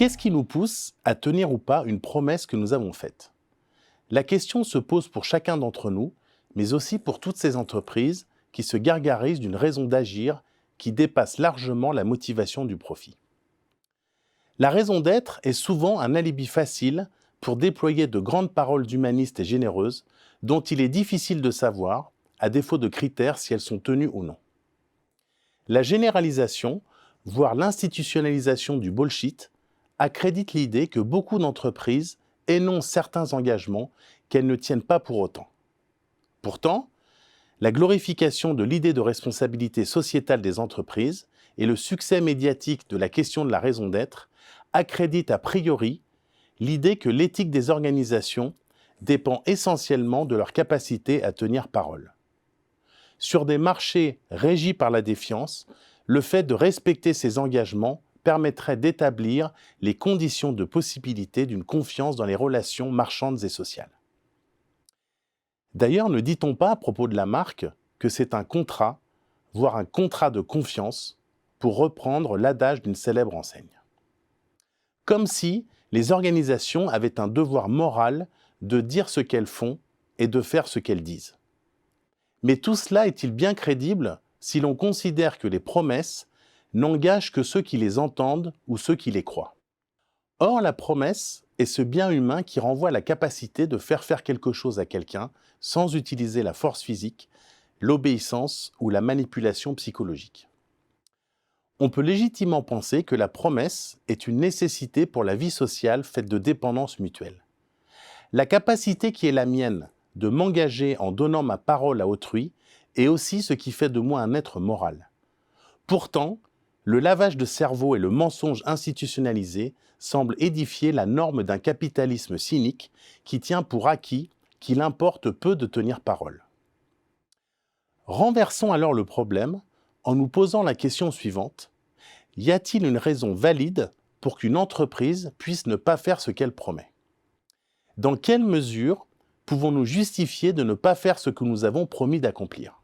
Qu'est-ce qui nous pousse à tenir ou pas une promesse que nous avons faite? La question se pose pour chacun d'entre nous, mais aussi pour toutes ces entreprises qui se gargarisent d'une raison d'agir qui dépasse largement la motivation du profit. La raison d'être est souvent un alibi facile pour déployer de grandes paroles humanistes et généreuses dont il est difficile de savoir, à défaut de critères, si elles sont tenues ou non. La généralisation, voire l'institutionnalisation du bullshit, accrédite l'idée que beaucoup d'entreprises énoncent certains engagements qu'elles ne tiennent pas pour autant. Pourtant, la glorification de l'idée de responsabilité sociétale des entreprises et le succès médiatique de la question de la raison d'être accréditent a priori l'idée que l'éthique des organisations dépend essentiellement de leur capacité à tenir parole. Sur des marchés régis par la défiance, le fait de respecter ces engagements permettrait d'établir les conditions de possibilité d'une confiance dans les relations marchandes et sociales. D'ailleurs, ne dit-on pas à propos de la marque que c'est un contrat, voire un contrat de confiance, pour reprendre l'adage d'une célèbre enseigne? Comme si les organisations avaient un devoir moral de dire ce qu'elles font et de faire ce qu'elles disent. Mais tout cela est-il bien crédible si l'on considère que les promesses n'engagent que ceux qui les entendent ou ceux qui les croient? Or, la promesse est ce bien humain qui renvoie à la capacité de faire quelque chose à quelqu'un sans utiliser la force physique, l'obéissance ou la manipulation psychologique. On peut légitimement penser que la promesse est une nécessité pour la vie sociale faite de dépendance mutuelle. La capacité qui est la mienne de m'engager en donnant ma parole à autrui est aussi ce qui fait de moi un être moral. Pourtant, le lavage de cerveau et le mensonge institutionnalisé semblent édifier la norme d'un capitalisme cynique qui tient pour acquis qu'il importe peu de tenir parole. Renversons alors le problème en nous posant la question suivante: y a-t-il une raison valide pour qu'une entreprise puisse ne pas faire ce qu'elle promet? Dans quelle mesure pouvons-nous justifier de ne pas faire ce que nous avons promis d'accomplir?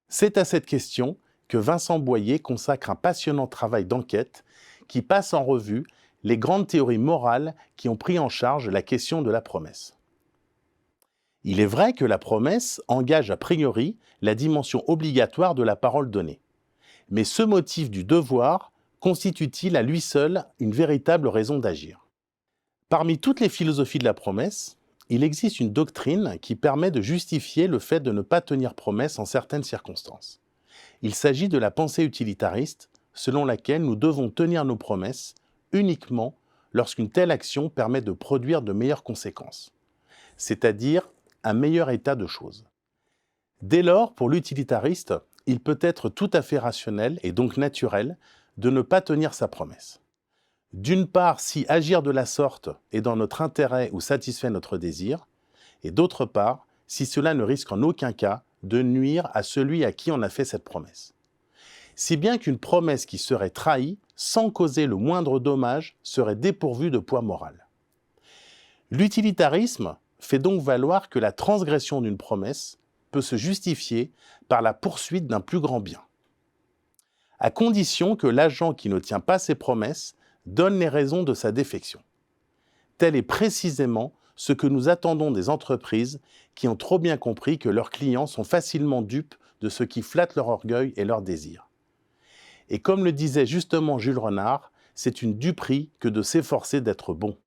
C'est à cette question que Vincent Boyer consacre un passionnant travail d'enquête qui passe en revue les grandes théories morales qui ont pris en charge la question de la promesse. Il est vrai que la promesse engage a priori la dimension obligatoire de la parole donnée. Mais ce motif du devoir constitue-t-il à lui seul une véritable raison d'agir? Parmi toutes les philosophies de la promesse, il existe une doctrine qui permet de justifier le fait de ne pas tenir promesse en certaines circonstances. Il s'agit de la pensée utilitariste, selon laquelle nous devons tenir nos promesses uniquement lorsqu'une telle action permet de produire de meilleures conséquences, c'est-à-dire un meilleur état de choses. Dès lors, pour l'utilitariste, il peut être tout à fait rationnel et donc naturel de ne pas tenir sa promesse. D'une part, si agir de la sorte est dans notre intérêt ou satisfait notre désir, et d'autre part, si cela ne risque en aucun cas de nuire à celui à qui on a fait cette promesse. Si bien qu'une promesse qui serait trahie, sans causer le moindre dommage, serait dépourvue de poids moral. L'utilitarisme fait donc valoir que la transgression d'une promesse peut se justifier par la poursuite d'un plus grand bien, à condition que l'agent qui ne tient pas ses promesses donne les raisons de sa défection. Tel est précisément ce que nous attendons des entreprises qui ont trop bien compris que leurs clients sont facilement dupes de ce qui flatte leur orgueil et leurs désirs. Et comme le disait justement Jules Renard, c'est une duperie que de s'efforcer d'être bon.